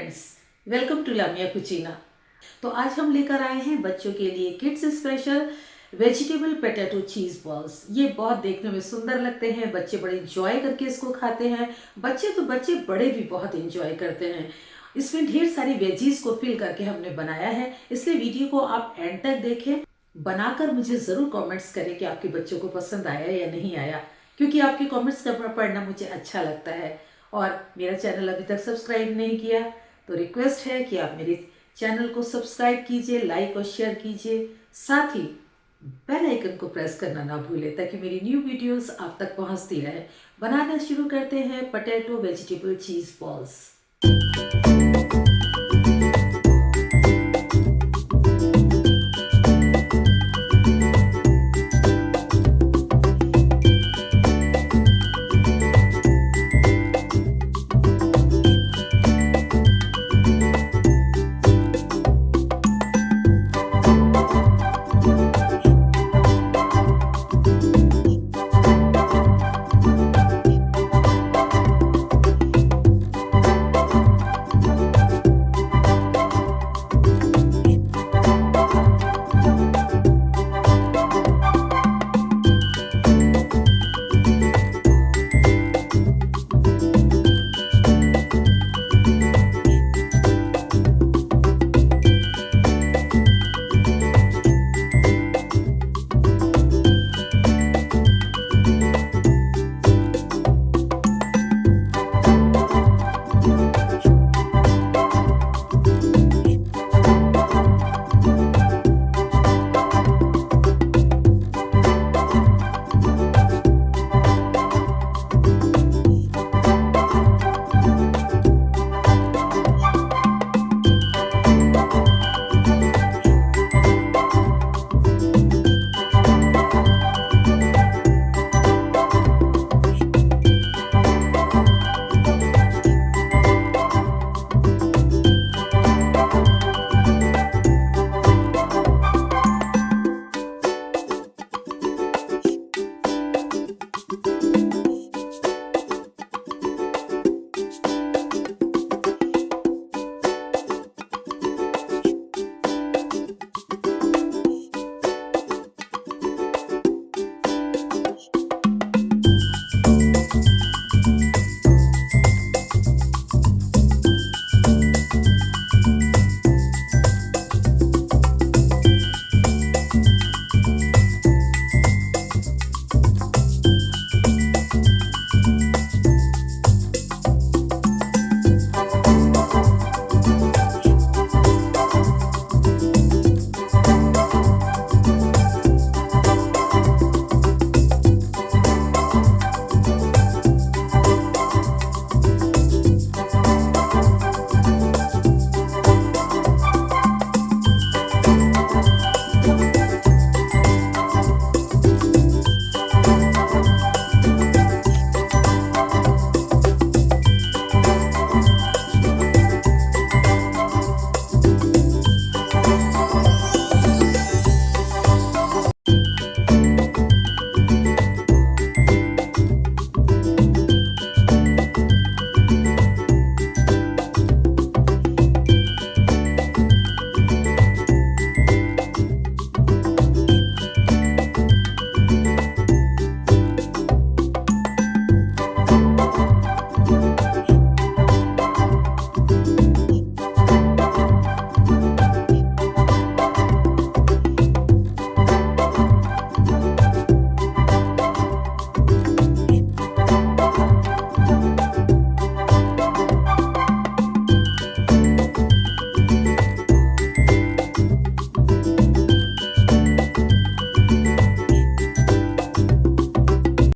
Friends, welcome to लामिया कुचीना। तो आज हम लेकर आए हैं बच्चों के लिए किड्स स्पेशल वेजिटेबल पोटैटो चीज़ बॉल्स। ये बहुत देखने में सुंदर लगते हैं, बच्चे बड़े इंजॉय करके इसको खाते हैं। बच्चे बड़े भी बहुत इंजॉय करते हैं। इसमें ढेर सारी वेजीज को फिल करके हमने बनाया है, इसलिए वीडियो को आप एंड तक देखें। बनाकर मुझे ज़रूर कमेंट्स करें कि आपके बच्चों को पसंद आया या नहीं आया, क्योंकि आपके कमेंट्स का पढ़ना मुझे अच्छा लगता है। और मेरा चैनल अभी तक सब्सक्राइब नहीं किया तो रिक्वेस्ट है कि आप मेरे चैनल को सब्सक्राइब कीजिए, लाइक और शेयर कीजिए। साथ ही बेल आइकन को प्रेस करना ना भूलें ताकि मेरी न्यू वीडियोस आप तक पहुंचती रहे। बनाना शुरू करते हैं पोटैटो वेजिटेबल चीज़ बॉल्स।